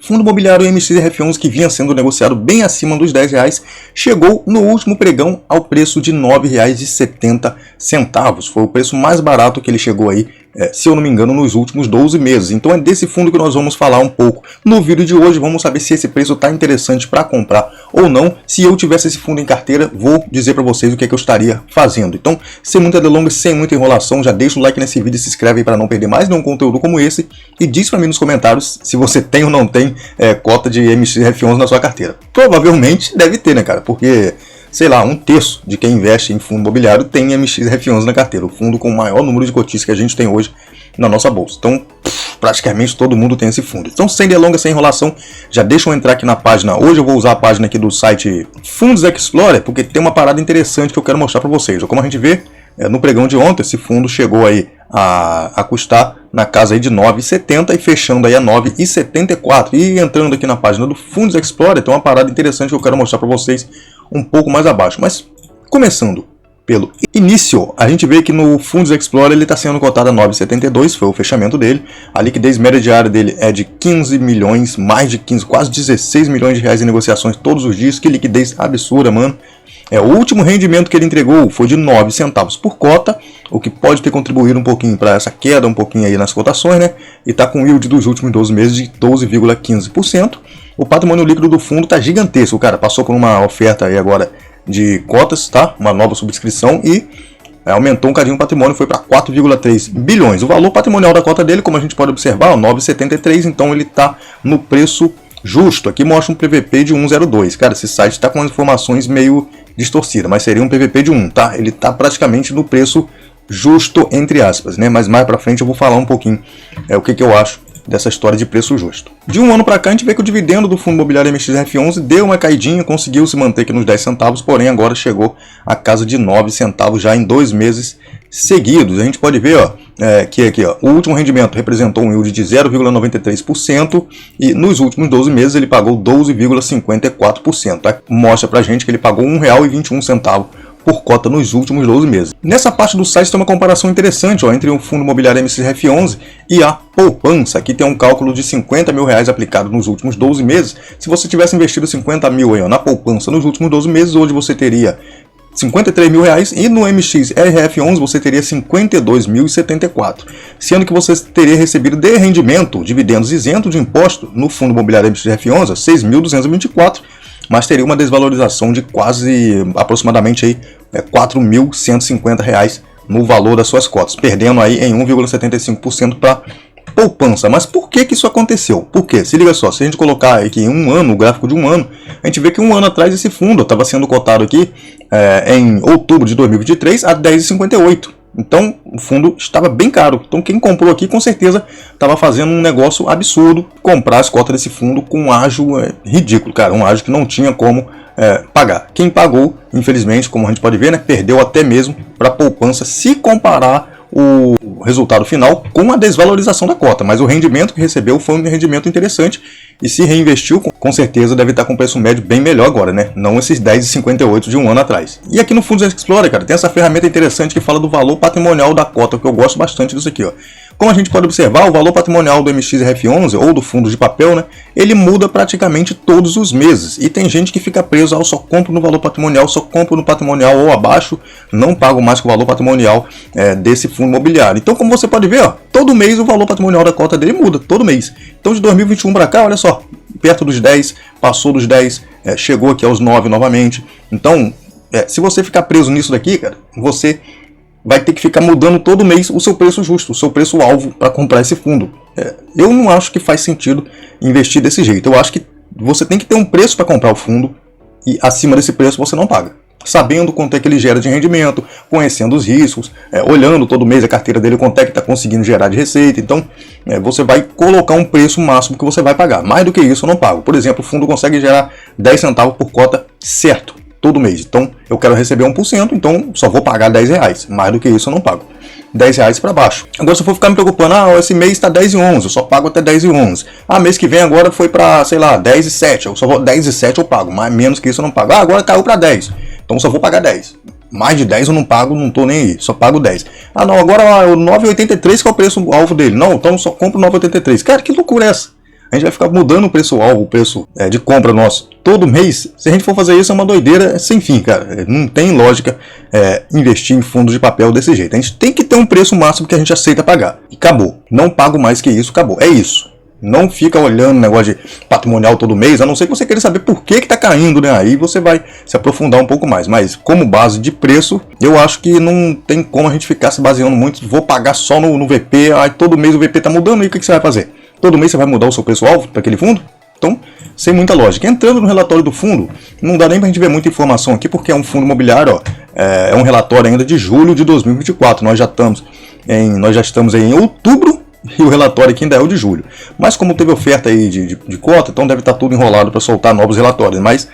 Fundo imobiliário MXRF11, que vinha sendo negociado bem acima dos R$10, chegou no último pregão ao preço de R$ 9,70. Foi o preço mais barato que ele chegou aí, se eu não me engano, nos últimos 12 meses. Então é desse fundo que nós vamos falar um pouco no vídeo de hoje. Vamos saber se esse preço está interessante para comprar ou não. Se eu tivesse esse fundo em carteira, vou dizer para vocês o que é que eu estaria fazendo. Então, sem muita delonga, sem muita enrolação, já deixa o like nesse vídeo e se inscreve aí para não perder mais nenhum conteúdo como esse. E diz para mim nos comentários se você tem ou não tem cota de MXRF11 na sua carteira. Provavelmente deve ter, né, cara? Porque, sei lá, 1/3 de quem investe em fundo imobiliário tem MXRF11 na carteira. O fundo com o maior número de cotistas que a gente tem hoje na nossa bolsa. Então, praticamente todo mundo tem esse fundo. Então, sem delongas, sem enrolação, já deixa eu entrar aqui na página. Hoje eu vou usar a página aqui do site Fundos Explorer, porque tem uma parada interessante que eu quero mostrar para vocês. Como a gente vê, no pregão de ontem, esse fundo chegou aí a custar na casa aí de 9,70 e fechando aí a 9,74. E entrando aqui na página do Fundos Explorer, tem uma parada interessante que eu quero mostrar para vocês um pouco mais abaixo. Mas começando pelo início, a gente vê que no Fundos Explorer ele está sendo cotado a 9,72, foi o fechamento dele. A liquidez média diária dele é de 15 milhões, mais de 15, quase 16 milhões de reais em negociações todos os dias. Que liquidez absurda, mano. O último rendimento que ele entregou foi de 9 centavos por cota, o que pode ter contribuído um pouquinho para essa queda, um pouquinho aí nas cotações, né? E está com yield dos últimos 12 meses de 12,15%. O patrimônio líquido do fundo está gigantesco, cara. Passou por uma oferta aí agora de cotas, tá? Uma nova subscrição e aumentou um cadinho o patrimônio, foi para 4,3 bilhões. O valor patrimonial da cota dele, como a gente pode observar, 9,73, então ele está no preço justo. Aqui mostra um PVP de 1,02. Cara, esse site está com as informações meio distorcidas, mas seria um PVP de 1, tá? Ele está praticamente no preço justo, entre aspas, né? Mas mais para frente eu vou falar um pouquinho o que eu acho dessa história de preço justo. De um ano para cá, a gente vê que o dividendo do fundo imobiliário MXRF11 deu uma caidinha, conseguiu se manter aqui nos 10 centavos, porém agora chegou a casa de 9 centavos já em 2 meses seguidos. A gente pode ver que aqui, o último rendimento representou um yield de 0,93% e nos últimos 12 meses ele pagou 12,54%. Mostra pra gente que ele pagou R$ 1,21 por cota nos últimos 12 meses. Nessa parte do site tem uma comparação interessante entre o fundo imobiliário MXRF11 e a poupança. Aqui tem um cálculo de R$50 mil aplicado nos últimos 12 meses. Se você tivesse investido 50 mil aí, na poupança nos últimos 12 meses, hoje você teria 53 mil reais e no MXRF11 você teria 52.074, sendo que você teria recebido de rendimento, dividendos isentos de imposto no fundo imobiliário MXRF11 6.224, mas teria uma desvalorização de quase aproximadamente aí, R$4.150 no valor das suas cotas, perdendo aí em 1,75% para poupança. Mas por que isso aconteceu? Por quê? Se liga só, se a gente colocar aqui em um ano, o gráfico de um ano, a gente vê que um ano atrás esse fundo estava sendo cotado aqui em outubro de 2023 a 10,58. Então o fundo estava bem caro. Então quem comprou aqui com certeza estava fazendo um negócio absurdo, comprar as cotas desse fundo com um ágio ridículo, cara, um ágio que não tinha como pagar. Quem pagou, infelizmente, como a gente pode ver, né, perdeu até mesmo para a poupança se comparar o resultado final com a desvalorização da cota, mas o rendimento que recebeu foi um rendimento interessante e se reinvestiu, com certeza deve estar com preço médio bem melhor agora, né? Não esses 10,58 de um ano atrás. E aqui no Fundos Explorer, cara, tem essa ferramenta interessante que fala do valor patrimonial da cota, que eu gosto bastante disso aqui, ó. Como a gente pode observar, o valor patrimonial do MXRF11 ou do fundo de papel, né, ele muda praticamente todos os meses. E tem gente que fica preso ao só compro no valor patrimonial, só compro no patrimonial ou abaixo, não pago mais com o valor patrimonial desse fundo imobiliário. Então, como você pode ver, ó, todo mês o valor patrimonial da cota dele muda, todo mês. Então, de 2021 para cá, olha só, perto dos 10, passou dos 10, chegou aqui aos 9 novamente. Então, se você ficar preso nisso daqui, cara, você vai ter que ficar mudando todo mês o seu preço justo, o seu preço alvo para comprar esse fundo. Eu não acho que faz sentido investir desse jeito. Eu acho que você tem que ter um preço para comprar o fundo e acima desse preço você não paga. Sabendo quanto é que ele gera de rendimento, conhecendo os riscos, olhando todo mês a carteira dele, quanto é que está conseguindo gerar de receita. Então, você vai colocar um preço máximo que você vai pagar. Mais do que isso eu não pago. Por exemplo, o fundo consegue gerar 10 centavos por cota certo, todo mês. Então, eu quero receber 1%, então só vou pagar R$10. Mais do que isso eu não pago. R$10 para baixo. Agora, se eu for ficar me preocupando, esse mês está 10,11, eu só pago até 10,11. Mês que vem agora foi para, sei lá, 10,07, eu só vou 10,07 eu pago, mas menos que isso eu não pago. Agora caiu para 10, então só vou pagar 10. Mais de 10 eu não pago, não tô nem aí, só pago 10. Não, agora o 9,83 que é o preço alvo dele. Não, então só compro 9,83. Cara, que loucura é essa? A gente vai ficar mudando o preço-alvo, o preço de compra nosso todo mês. Se a gente for fazer isso, é uma doideira sem fim, cara. Não tem lógica investir em fundos de papel desse jeito. A gente tem que ter um preço máximo que a gente aceita pagar. E acabou. Não pago mais que isso, acabou. É isso. Não fica olhando negócio de patrimonial todo mês, a não ser que você queira saber por que está caindo, né? Aí você vai se aprofundar um pouco mais. Mas como base de preço, eu acho que não tem como a gente ficar se baseando muito. Vou pagar só no VP, aí todo mês o VP está mudando, e o que você vai fazer? Todo mês você vai mudar o seu preço-alvo para aquele fundo? Então, sem muita lógica. Entrando no relatório do fundo, não dá nem para a gente ver muita informação aqui, porque é um fundo imobiliário, é um relatório ainda de julho de 2024. Nós já estamos em outubro, e o relatório aqui ainda é o de julho. Mas como teve oferta aí de cota, então deve estar tudo enrolado para soltar novos relatórios. Mas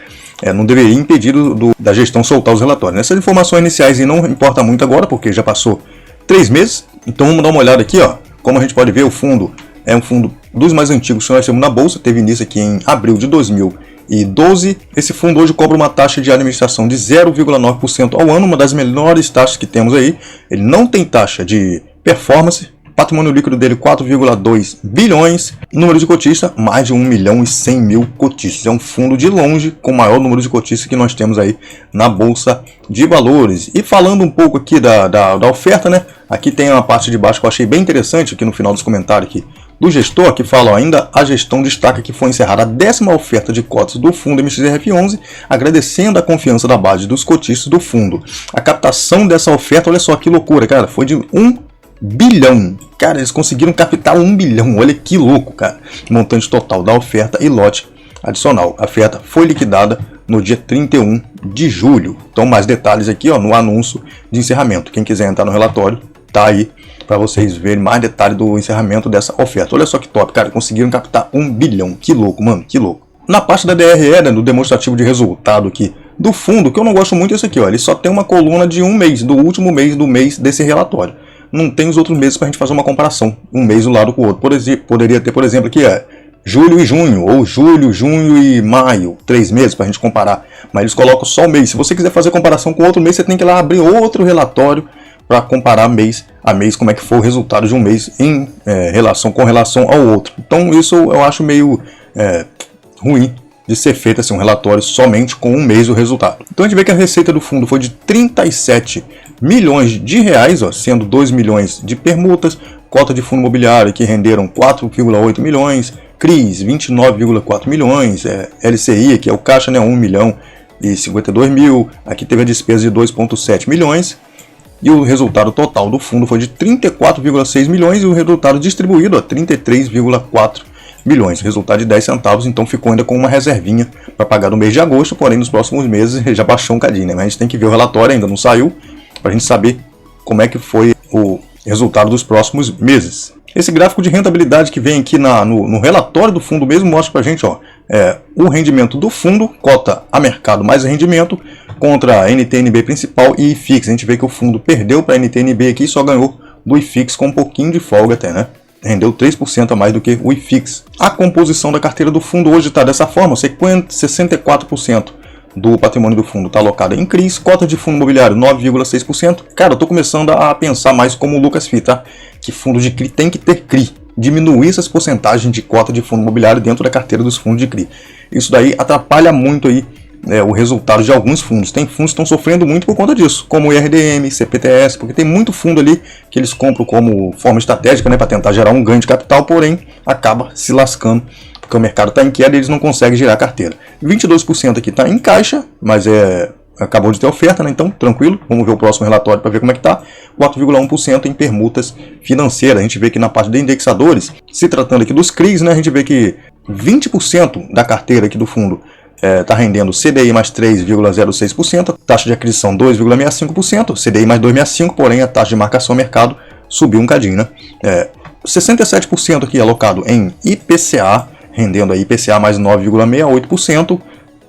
não deveria impedir da gestão soltar os relatórios. Essas informações iniciais aí não importa muito agora, porque já passou 3 meses. Então vamos dar uma olhada aqui, ó. Como a gente pode ver, o fundo é um fundo dos mais antigos que nós temos na Bolsa. Teve início aqui em abril de 2012. Esse fundo hoje cobra uma taxa de administração de 0,9% ao ano, uma das menores taxas que temos aí. Ele não tem taxa de performance. Patrimônio líquido dele 4,2 bilhões, número de cotistas mais de 1.100.000 cotistas. É um fundo de longe com o maior número de cotistas que nós temos aí na Bolsa de Valores. E falando um pouco aqui da oferta, né? Aqui tem uma parte de baixo que eu achei bem interessante aqui no final dos comentários aqui do gestor, que fala, ó, ainda a gestão destaca que foi encerrada a 10ª oferta de cotas do fundo MXRF11, agradecendo a confiança da base dos cotistas do fundo. A captação dessa oferta, olha só que loucura, cara, foi de 1 bilhão. Cara, eles conseguiram captar 1 bilhão. Olha que louco, cara. Montante total da oferta e lote adicional. A oferta foi liquidada no dia 31 de julho. Então, mais detalhes aqui, ó, no anúncio de encerramento. Quem quiser entrar no relatório, tá aí para vocês verem mais detalhes do encerramento dessa oferta. Olha só que top, cara. Conseguiram captar 1 bilhão. Que louco, mano. Que louco. Na parte da DRE, né, do demonstrativo de resultado aqui do fundo, que eu não gosto muito é isso aqui, ó. Ele só tem uma coluna de um mês, do último mês do mês desse relatório. Não tem os outros meses para a gente fazer uma comparação, um mês do lado com o outro. Poderia ter, por exemplo, aqui julho e junho, ou julho, junho e maio, 3 meses para a gente comparar. Mas eles colocam só o mês. Se você quiser fazer comparação com outro mês, você tem que ir lá abrir outro relatório para comparar mês a mês, como é que foi o resultado de um mês em com relação ao outro. Então isso eu acho meio ruim de ser feito assim, um relatório somente com um mês o resultado. Então a gente vê que a receita do fundo foi de 37 milhões de reais, ó, sendo 2 milhões de permutas, cota de fundo imobiliário que renderam 4,8 milhões, CRIs 29,4 milhões, LCI, que é o caixa, né, 1 milhão e 52 mil, aqui teve a despesa de 2,7 milhões, e o resultado total do fundo foi de 34,6 milhões e o resultado distribuído a 33,4 milhões, resultado de 10 centavos, então ficou ainda com uma reservinha para pagar no mês de agosto, porém nos próximos meses já baixou um cadinho, né? Mas a gente tem que ver o relatório, ainda não saiu, para a gente saber como é que foi o resultado dos próximos meses. Esse gráfico de rentabilidade que vem aqui no relatório do fundo mesmo mostra para a gente, ó, o rendimento do fundo, cota a mercado mais rendimento, contra a NTNB principal e IFIX. A gente vê que o fundo perdeu para a NTNB aqui e só ganhou do IFIX com um pouquinho de folga até, né? Rendeu 3% a mais do que o IFIX. A composição da carteira do fundo hoje está dessa forma, 64% do patrimônio do fundo está alocado em CRIs, cota de fundo imobiliário 9,6%. Cara, eu estou começando a pensar mais como o Lucas Fi, tá? Que fundo de CRI tem que ter CRI. Diminuir essas porcentagens de cota de fundo imobiliário dentro da carteira dos fundos de CRI. Isso daí atrapalha muito aí o resultado de alguns fundos. Tem fundos que estão sofrendo muito por conta disso, como o IRDM, CPTS, porque tem muito fundo ali que eles compram como forma estratégica, né, para tentar gerar um ganho de capital, porém acaba se lascando, porque o mercado está em queda e eles não conseguem girar a carteira. 22% aqui está em caixa, mas acabou de ter oferta, né, então tranquilo, vamos ver o próximo relatório para ver como é que está. 4,1% em permutas financeiras. A gente vê que na parte de indexadores, se tratando aqui dos CRIs, né, a gente vê que 20% da carteira aqui do fundo está rendendo CDI mais 3,06%, taxa de aquisição 2,65%, CDI mais 2,65%, porém a taxa de marcação ao mercado subiu um cadinho, né? 67% aqui alocado em IPCA, rendendo aí IPCA mais 9,68%,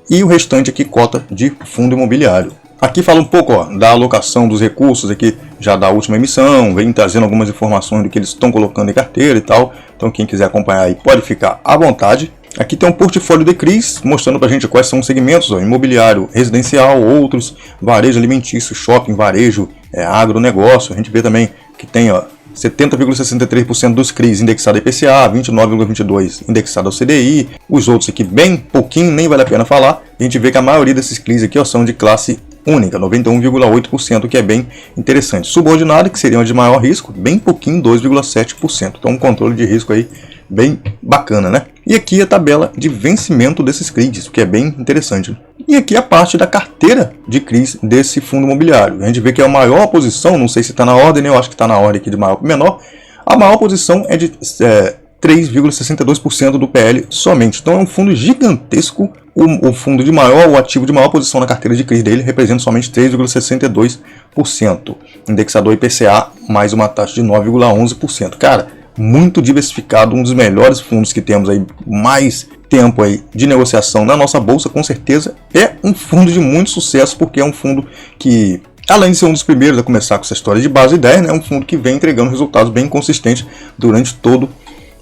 e o restante aqui cota de fundo imobiliário. Aqui fala um pouco, ó, da alocação dos recursos aqui já da última emissão, vem trazendo algumas informações do que eles estão colocando em carteira e tal, então quem quiser acompanhar aí pode ficar à vontade. Aqui tem um portfólio de CRIs, mostrando para a gente quais são os segmentos, ó, imobiliário, residencial, outros, varejo alimentício, shopping, varejo, agronegócio. A gente vê também que tem, ó, 70,63% dos CRIs indexado a IPCA, 29,22% indexado ao CDI, os outros aqui bem pouquinho, nem vale a pena falar. A gente vê que a maioria desses CRIs aqui ó, são de classe única, 91,8%, que é bem interessante. Subordinado, que seriam de maior risco, bem pouquinho, 2,7%. Então um controle de risco aí bem bacana, né? E aqui a tabela de vencimento desses CRIs, o que é bem interessante. E aqui a parte da carteira de CRIs desse fundo imobiliário. A gente vê que é a maior posição, não sei se está na ordem, eu acho que está na ordem aqui de maior para menor. A maior posição é de 3,62% do PL somente. Então é um fundo gigantesco. O fundo de maior, o ativo de maior posição na carteira de CRIs dele representa somente 3,62%. Indexador IPCA mais uma taxa de 9,11%. Cara, muito diversificado, um dos melhores fundos que temos aí, mais tempo aí de negociação na nossa bolsa, com certeza. É um fundo de muito sucesso, porque é um fundo que, além de ser um dos primeiros a começar com essa história de base 10, né, é um fundo que vem entregando resultados bem consistentes durante todo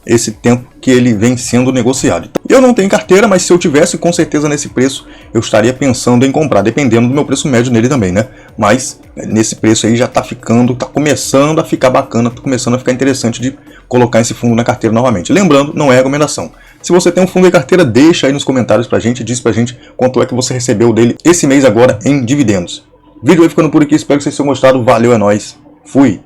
esse tempo que ele vem sendo negociado. Eu não tenho carteira, mas se eu tivesse, com certeza nesse preço eu estaria pensando em comprar, dependendo do meu preço médio nele também, né? Mas nesse preço aí já tá começando a ficar bacana, tá começando a ficar interessante de colocar esse fundo na carteira novamente. Lembrando, não é recomendação. Se você tem um fundo de carteira, deixa aí nos comentários pra gente, diz pra gente quanto é que você recebeu dele esse mês agora em dividendos. O vídeo vai ficando por aqui, espero que vocês tenham gostado, valeu, é nóis, fui!